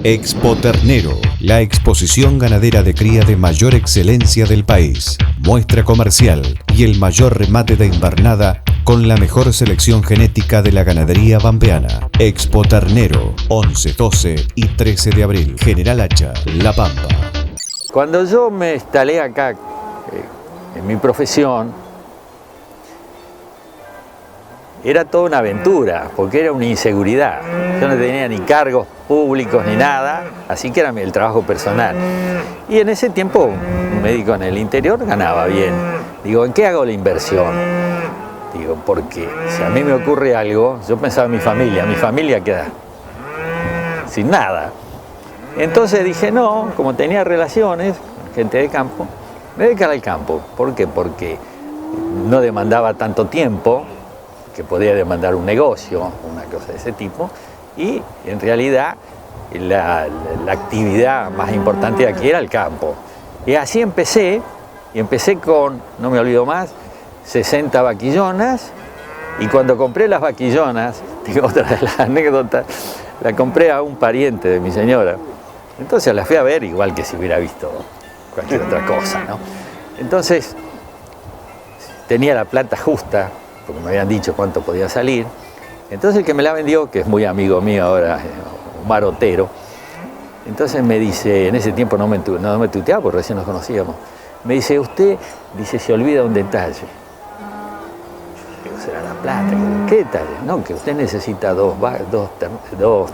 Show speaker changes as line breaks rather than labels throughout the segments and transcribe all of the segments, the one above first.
Expo Ternero, la exposición ganadera de cría de mayor excelencia del país. Muestra comercial y el mayor remate de invernada con la mejor selección genética de la ganadería pampeana. Expo Ternero, 11, 12 y 13 de abril. General Hacha, La Pampa.
Cuando yo me instalé acá en mi profesión, era toda una aventura, porque era una inseguridad. Yo no tenía ni cargos públicos ni nada, así que era el trabajo personal. Y en ese tiempo, un médico en el interior ganaba bien. Digo, ¿en qué hago la inversión? Digo, porque si a mí me ocurre algo, yo pensaba en mi familia queda sin nada. Entonces dije, no, como tenía relaciones con gente de campo, me dedicaba al campo. ¿Por qué? Porque no demandaba tanto tiempo, que podía demandar un negocio, una cosa de ese tipo, y en realidad la actividad más importante aquí era el campo. Y así empecé, y empecé con, no me olvido más, 60 vaquillonas, y cuando compré las vaquillonas, digo, otra de las anécdotas, la compré a un pariente de mi señora, entonces la fui a ver igual que si hubiera visto cualquier otra cosa, ¿no? Entonces tenía la plata justa, porque me habían dicho cuánto podía salir. Entonces el que me la vendió, que es muy amigo mío ahora, Omar Otero, entonces me dice, en ese tiempo no me tuteaba porque recién nos conocíamos, me dice, usted, dice, se olvida un detalle. Digo, será la plata. ¿Qué detalle? No, que usted necesita dos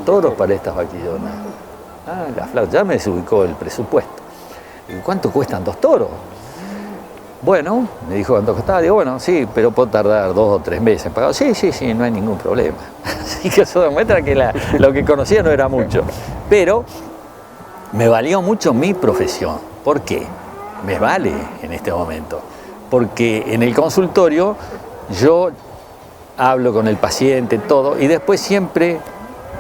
toros para estas vaquillonas. Ah, la flauta, ya me desubicó el presupuesto. Digo, ¿cuánto cuestan 2 toros? Bueno, me dijo cuánto costaba, digo, bueno, sí, pero puedo tardar 2 o 3 meses en pagar. Sí, no hay ningún problema. Así que eso demuestra que lo que conocía no era mucho. Pero me valió mucho mi profesión. ¿Por qué? Me vale en este momento. Porque en el consultorio yo hablo con el paciente, todo, y después siempre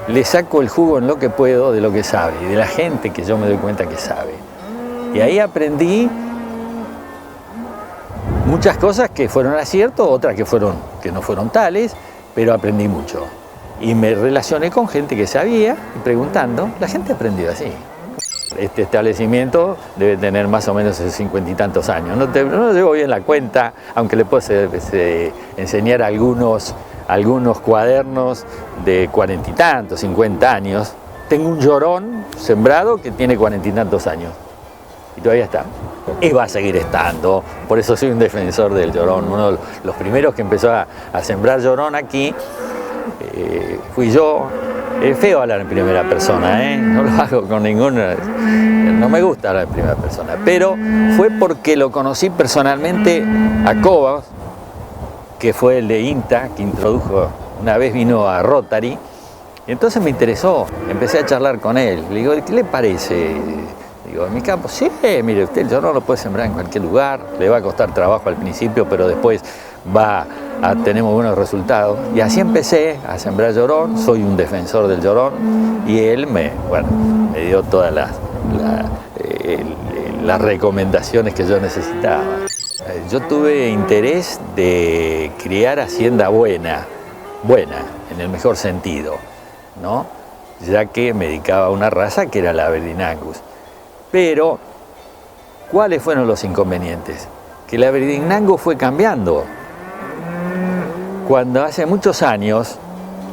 le saco el jugo en lo que puedo de lo que sabe, y de la gente que yo me doy cuenta que sabe. Y ahí aprendí muchas cosas que fueron aciertos, otras que no fueron tales, pero aprendí mucho. Y me relacioné con gente que sabía, y preguntando, la gente aprendió así. Este establecimiento debe tener más o menos 50 y tantos años. No llevo bien la cuenta, aunque le puedo enseñar algunos cuadernos de 40 y tantos, 50 años. Tengo un llorón sembrado que tiene 40 y tantos años. Y todavía está. Y va a seguir estando. Por eso soy un defensor del llorón. Uno de los primeros que empezó a sembrar llorón aquí fui yo. Es feo hablar en primera persona, no lo hago con ninguna. No me gusta hablar en primera persona. Pero fue porque lo conocí personalmente a Cobas, que fue el de INTA, que introdujo, una vez vino a Rotary. Y entonces me interesó. Empecé a charlar con él. Le digo, ¿qué le parece? Digo, en mi campo, sí, mire, usted el llorón lo puede sembrar en cualquier lugar, le va a costar trabajo al principio, pero después va a tener muy buenos resultados. Y así empecé a sembrar llorón, soy un defensor del llorón, y él me dio todas las recomendaciones que yo necesitaba. Yo tuve interés de criar hacienda buena, en el mejor sentido, ¿no? Ya que me dedicaba a una raza que era la Aberdeen Angus. Pero, ¿cuáles fueron los inconvenientes? Que la Aberdeen Angus fue cambiando. Cuando hace muchos años,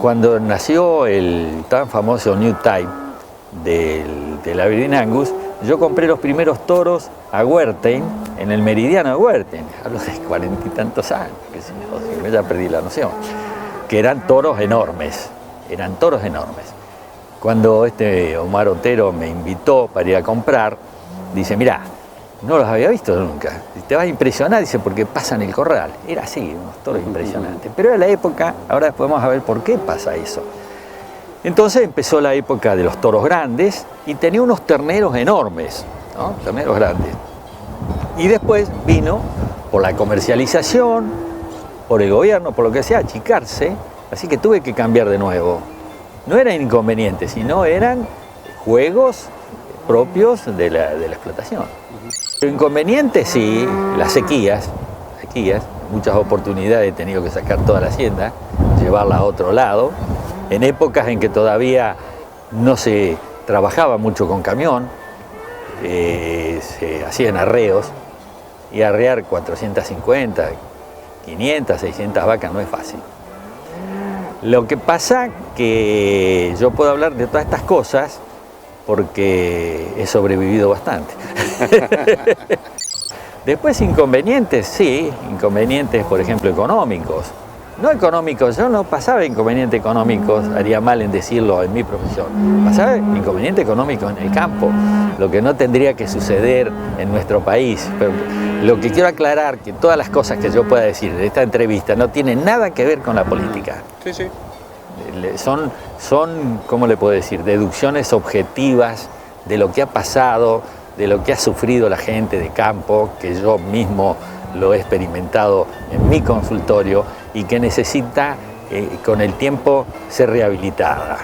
cuando nació el tan famoso New Type del Aberdeen Angus, yo compré los primeros toros a Wertheim, en el meridiano de Wertheim, hablo de 40 y tantos años, que si no, ya perdí la noción, que eran toros enormes. Cuando Omar Otero me invitó para ir a comprar, dice, mirá, no los había visto nunca, te vas a impresionar, dice, porque pasan el corral. Era así, unos toros impresionantes. Pero era la época, ahora después vamos a ver por qué pasa eso. Entonces empezó la época de los toros grandes y tenía unos terneros enormes, ¿no? Terneros grandes. Y después vino, por la comercialización, por el gobierno, por lo que sea, achicarse, así que tuve que cambiar de nuevo. No eran inconvenientes, sino eran juegos propios de la explotación. Inconvenientes sí, las sequías, muchas oportunidades he tenido que sacar toda la hacienda, llevarla a otro lado, en épocas en que todavía no se trabajaba mucho con camión, se hacían arreos, y arrear 450, 500, 600 vacas no es fácil. Lo que pasa que yo puedo hablar de todas estas cosas porque he sobrevivido bastante. Después inconvenientes, sí, inconvenientes por ejemplo económicos. No económicos, yo no pasaba inconvenientes económicos, haría mal en decirlo en mi profesión. Pasaba inconveniente económico en el campo, lo que no tendría que suceder en nuestro país. Pero lo que quiero aclarar, que todas las cosas que yo pueda decir en esta entrevista no tienen nada que ver con la política.
Sí, sí.
Son, ¿cómo le puedo decir?, deducciones objetivas de lo que ha pasado, de lo que ha sufrido la gente de campo, que yo mismo lo he experimentado en mi consultorio y que necesita con el tiempo ser rehabilitada.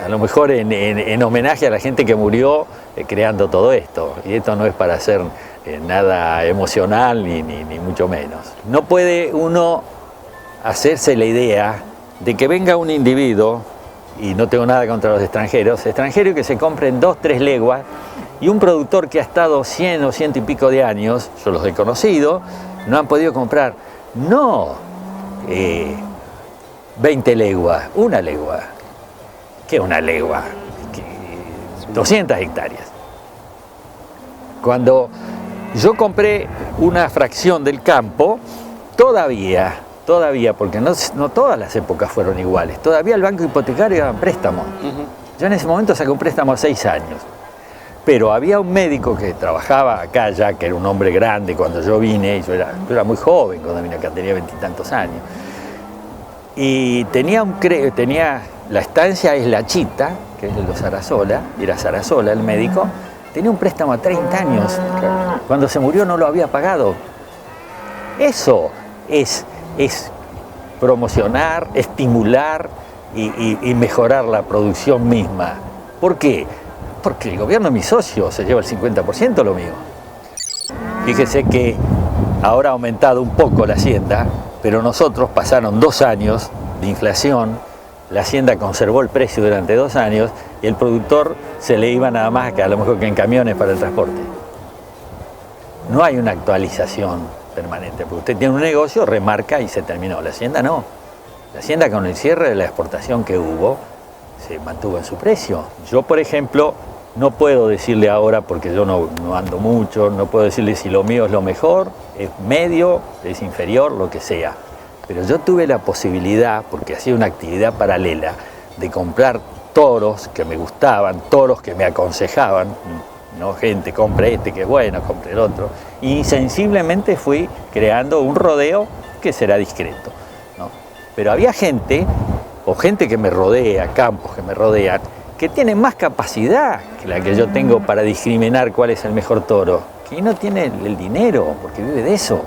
A lo mejor en homenaje a la gente que murió creando todo esto. Y esto no es para hacer nada emocional ni mucho menos. No puede uno hacerse la idea de que venga un individuo, y no tengo nada contra los extranjeros que se compren 2, 3 leguas, y un productor que ha estado 100 o 100 y pico de años, yo los he conocido, no han podido comprar, no 20 leguas, una legua. ¿Qué una legua? 200 hectáreas. Cuando yo compré una fracción del campo, todavía, porque no todas las épocas fueron iguales, todavía el banco hipotecario daba préstamo. Yo en ese momento saqué un préstamo a 6 años. Pero había un médico que trabajaba acá ya, que era un hombre grande cuando yo vine, y yo era muy joven cuando vine acá, tenía 20 y tantos años. Y tenía la estancia es La Chita, que es de los Sarasola, era Sarasola el médico, tenía un préstamo a 30 años. Cuando se murió no lo había pagado. Eso es promocionar, estimular y mejorar la producción misma. ¿Por qué? Porque el gobierno de mi socio se lleva el 50% lo mío. Fíjese que ahora ha aumentado un poco la hacienda, pero nosotros pasaron 2 años de inflación, la hacienda conservó el precio durante 2 años y el productor se le iba nada más que a lo mejor que en camiones para el transporte. No hay una actualización permanente, porque usted tiene un negocio, remarca y se terminó. La hacienda no. La hacienda con el cierre de la exportación que hubo, se mantuvo en su precio. Yo, por ejemplo, no puedo decirle ahora, porque yo no ando mucho, no puedo decirle si lo mío es lo mejor, es medio, es inferior, lo que sea. Pero yo tuve la posibilidad, porque hacía una actividad paralela, de comprar toros que me gustaban, toros que me aconsejaban, no gente, compre este que es bueno, compre el otro, y sensiblemente fui creando un rodeo que será discreto, ¿no? Pero había gente, o gente que me rodea, campos que me rodean, que tienen más capacidad que la que yo tengo para discriminar cuál es el mejor toro, que no tiene el dinero, porque vive de eso.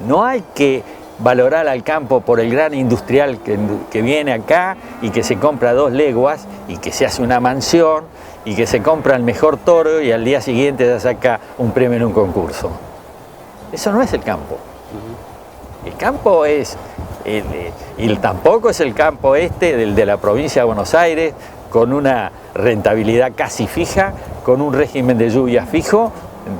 No hay que valorar al campo por el gran industrial que viene acá y que se compra 2 leguas y que se hace una mansión y que se compra el mejor toro y al día siguiente ya saca un premio en un concurso. Eso no es el campo. El campo es... y tampoco es el campo del de la provincia de Buenos Aires, con una rentabilidad casi fija, con un régimen de lluvia fijo,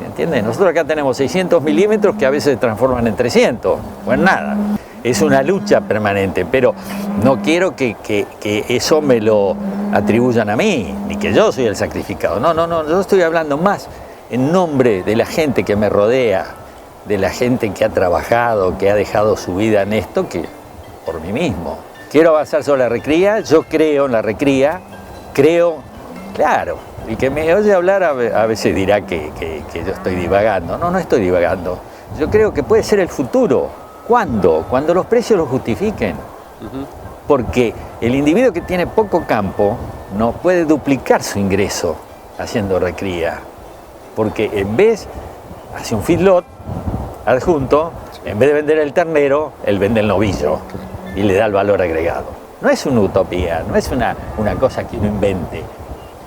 ¿entienden? Nosotros acá tenemos 600 milímetros que a veces se transforman en 300, pues nada. Es una lucha permanente, pero no quiero que eso me lo atribuyan a mí, ni que yo soy el sacrificado. No, yo estoy hablando más en nombre de la gente que me rodea, de la gente que ha trabajado, que ha dejado su vida en esto, que por mí mismo. Quiero avanzar sobre la recría, yo creo en la recría, claro, el que me oye hablar a veces dirá que yo estoy divagando. No estoy divagando. Yo creo que puede ser el futuro. ¿Cuándo? Cuando los precios lo justifiquen. Porque el individuo que tiene poco campo no puede duplicar su ingreso haciendo recría. Porque en vez, hace un feedlot adjunto, en vez de vender el ternero, él vende el novillo y le da el valor agregado. No es una utopía, no es una cosa que uno invente.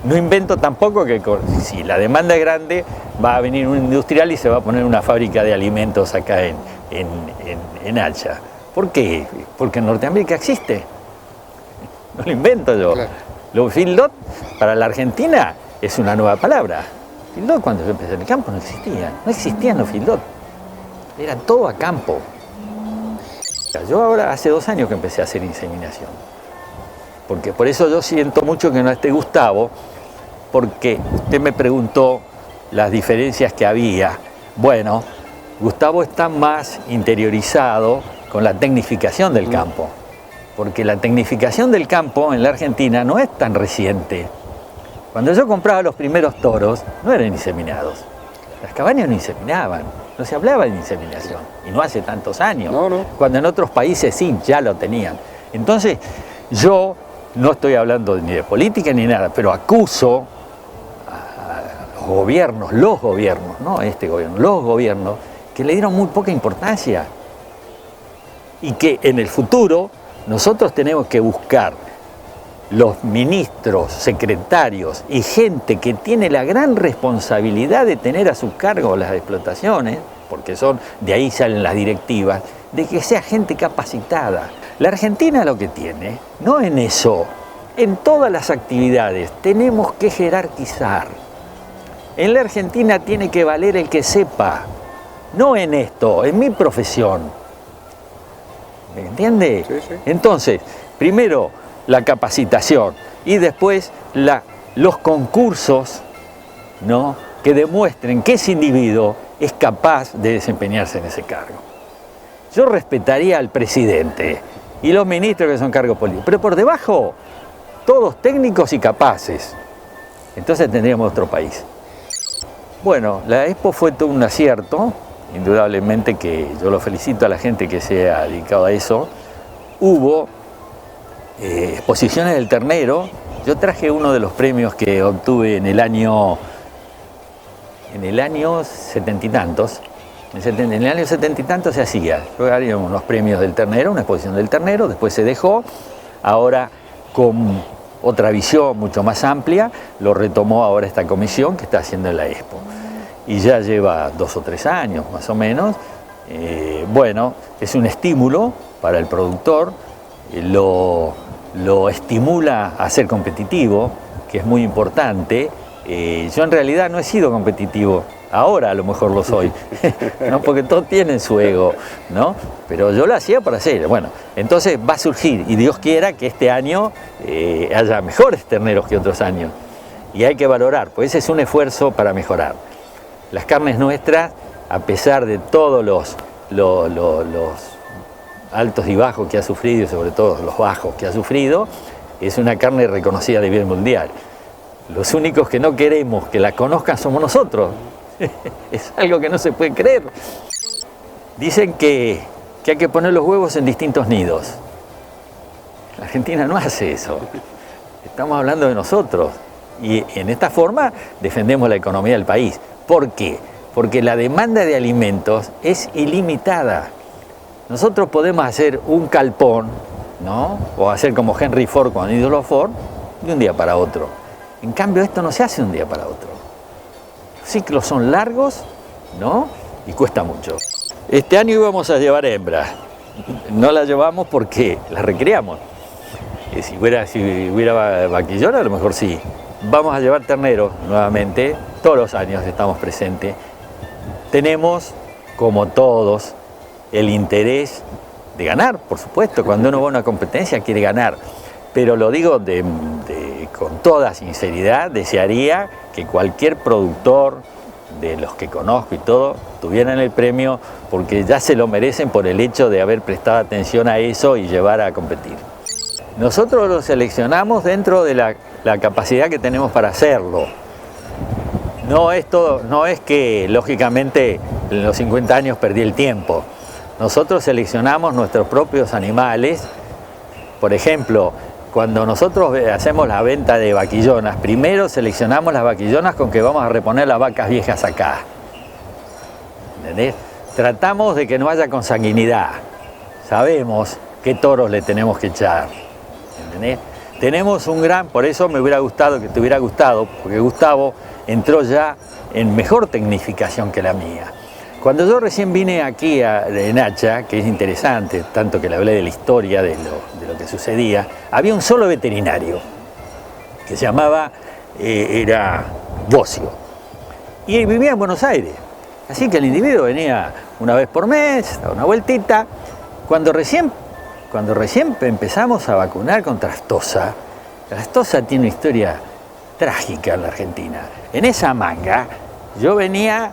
No invento tampoco que si la demanda es grande, va a venir un industrial y se va a poner una fábrica de alimentos acá en Hacha. ¿Por qué? Porque en Norteamérica existe. No lo invento yo. Claro. Los feedlot para la Argentina es una nueva palabra. Feedlot cuando yo empecé en el campo no existían los feedlot. Era todo a campo. Yo ahora hace 2 años que empecé a hacer inseminación. Porque por eso yo siento mucho que no esté Gustavo, porque usted me preguntó las diferencias que había. Bueno, Gustavo está más interiorizado con la tecnificación del campo. Porque la tecnificación del campo en la Argentina no es tan reciente. Cuando yo compraba los primeros toros, no eran inseminados. Las cabañas no inseminaban, no se hablaba de inseminación, y no hace tantos años, cuando en otros países sí, ya lo tenían. Entonces, yo no estoy hablando ni de política ni nada, pero acuso a los gobiernos, no este gobierno, los gobiernos, que le dieron muy poca importancia. Y que en el futuro nosotros tenemos que buscar los ministros, secretarios y gente que tiene la gran responsabilidad de tener a su cargo las explotaciones, porque de ahí salen las directivas, de que sea gente capacitada. La Argentina lo que tiene, no en eso, en todas las actividades tenemos que jerarquizar. En la Argentina tiene que valer el que sepa, no en esto, en mi profesión. ¿Me entiende?
Sí, sí.
Entonces, primero la capacitación y después los concursos, ¿no?, que demuestren que ese individuo es capaz de desempeñarse en ese cargo. Yo respetaría al presidente y los ministros que son cargos políticos, pero por debajo, todos técnicos y capaces. Entonces tendríamos otro país. Bueno, la Expo fue todo un acierto, indudablemente que yo lo felicito a la gente que se ha dedicado a eso. Hubo exposiciones del ternero. Yo traje uno de los premios que obtuve en el año 70 y tantos. En el año 70 y tantos se hacía. Yo haría unos premios del ternero, una exposición del ternero, después se dejó. Ahora, con otra visión mucho más amplia, lo retomó ahora esta comisión que está haciendo la Expo. Y ya lleva 2 o 3 años, más o menos. Bueno, es un estímulo para el productor, lo estimula a ser competitivo, que es muy importante. Yo en realidad no he sido competitivo, ahora a lo mejor lo soy, ¿no? Porque todos tienen su ego, ¿no? Pero yo lo hacía para hacer. Bueno, entonces va a surgir, y Dios quiera que este año haya mejores terneros que otros años. Y hay que valorar, pues ese es un esfuerzo para mejorar. Las carnes nuestras, a pesar de todos los altos y bajos que ha sufrido, y sobre todo los bajos que ha sufrido, es una carne reconocida a nivel mundial. Los únicos que no queremos que la conozcan somos nosotros. Es algo que no se puede creer. Dicen que hay que poner los huevos en distintos nidos. La Argentina no hace eso. Estamos hablando de nosotros. Y en esta forma defendemos la economía del país. ¿Por qué? Porque la demanda de alimentos es ilimitada. Nosotros podemos hacer un calpón, ¿no?, o hacer como Henry Ford con ídolo Ford, de un día para otro. En cambio, esto no se hace de un día para otro. Los ciclos son largos, ¿no?, y cuesta mucho. Este año íbamos a llevar hembras. No las llevamos porque las recreamos. Si hubiera vaquillona, a lo mejor sí. Vamos a llevar terneros nuevamente, todos los años estamos presentes. Tenemos, como todos, el interés de ganar, por supuesto. Cuando uno va a una competencia quiere ganar, pero lo digo con toda sinceridad, desearía que cualquier productor de los que conozco y todo tuvieran el premio, porque ya se lo merecen por el hecho de haber prestado atención a eso y llevar a competir. Nosotros lo seleccionamos dentro de la capacidad que tenemos para hacerlo. No es que, lógicamente, en los 50 años perdí el tiempo. Nosotros seleccionamos nuestros propios animales. Por ejemplo, cuando nosotros hacemos la venta de vaquillonas, primero seleccionamos las vaquillonas con que vamos a reponer las vacas viejas acá. ¿Entendés? Tratamos de que no haya consanguinidad. Sabemos qué toros le tenemos que echar. ¿Entendés? Tenemos por eso me hubiera gustado que te hubiera gustado, porque Gustavo entró ya en mejor tecnificación que la mía. Cuando yo recién vine aquí de Nacha, que es interesante, tanto que le hablé de la historia, de lo que sucedía, había un solo veterinario. que se llamaba, era Bocio. Y vivía en Buenos Aires. Así que el individuo venía una vez por mes, daba una vueltita. Cuando recién empezamos a vacunar contra aftosa, la aftosa tiene una historia trágica en la Argentina. En esa manga, yo venía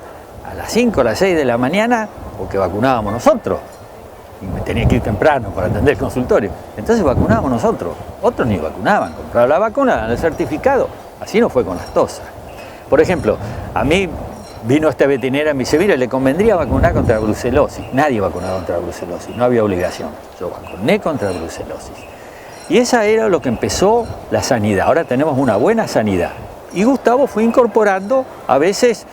a las 5 o las 6 de la mañana porque vacunábamos nosotros. Y me tenía que ir temprano para atender el consultorio. Entonces vacunábamos nosotros. Otros ni vacunaban, compraban la vacuna, daban el certificado. Así no fue con la aftosa. Por ejemplo, a mí vino esta veterinaria y me dice, mira, le convendría vacunar contra la brucelosis. Nadie vacunaba contra la brucelosis, no había obligación. Yo vacuné contra la brucelosis. Y esa era lo que empezó la sanidad. Ahora tenemos una buena sanidad. Y Gustavo fue incorporando, a veces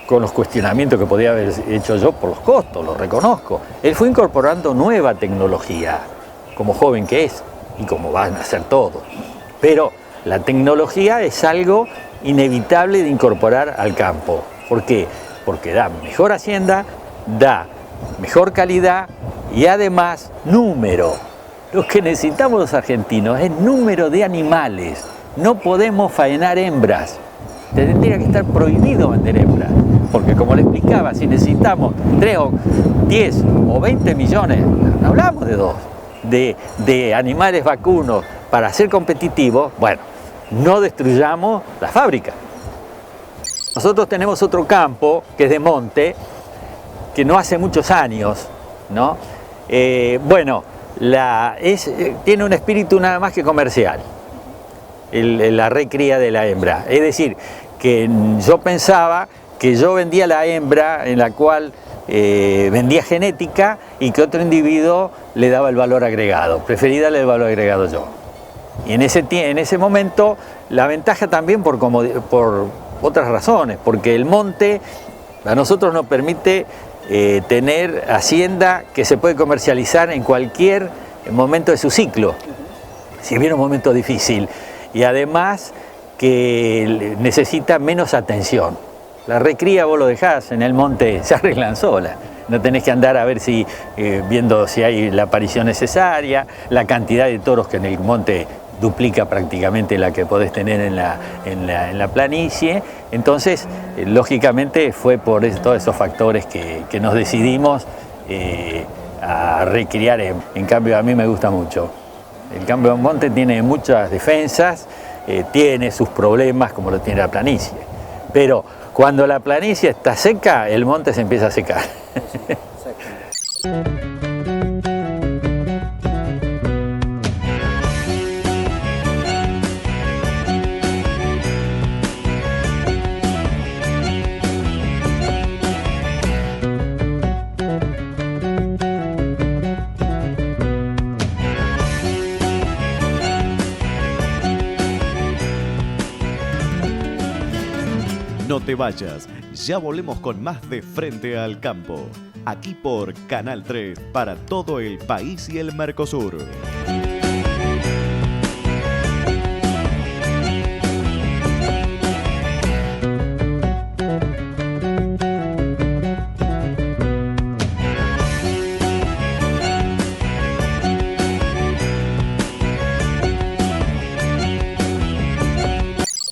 con los cuestionamientos que podía haber hecho yo por los costos, lo reconozco. Él fue incorporando nueva tecnología, como joven que es, y como van a hacer todos. Pero la tecnología es algo inevitable de incorporar al campo. ¿Por qué? Porque da mejor hacienda, da mejor calidad y además número. Lo que necesitamos los argentinos es número de animales. No podemos faenar hembras. Tendría que estar prohibido vender hembras. Porque como le explicaba, si necesitamos 3 o 10 o 20 millones, no hablamos de 2, de animales vacunos para ser competitivos, bueno, no destruyamos la fábrica. Nosotros tenemos otro campo, que es de monte, que no hace muchos años, ¿no? Tiene un espíritu nada más que comercial, la recría de la hembra. Es decir, que yo pensaba que yo vendía la hembra en la cual vendía genética y que otro individuo le daba el valor agregado. Preferí darle el valor agregado yo. Y en ese momento la ventaja también por otras razones, porque el monte a nosotros nos permite tener hacienda que se puede comercializar en cualquier momento de su ciclo, si viene un momento difícil, y además que necesita menos atención. La recría vos lo dejás en el monte, se arreglan solas. No tenés que andar a ver viendo si hay la aparición necesaria, la cantidad de toros que en el monte duplica prácticamente la que podés tener en la planicie. Entonces, lógicamente fue por todos esos factores que nos decidimos a recriar. En cambio, a mí me gusta mucho. El cambio de monte tiene muchas defensas, tiene sus problemas como lo tiene la planicie. Pero cuando la planicie está seca, el monte se empieza a secar.
No te vayas, ya volvemos con más de Frente al Campo, aquí por Canal 3 para todo el país y el Mercosur.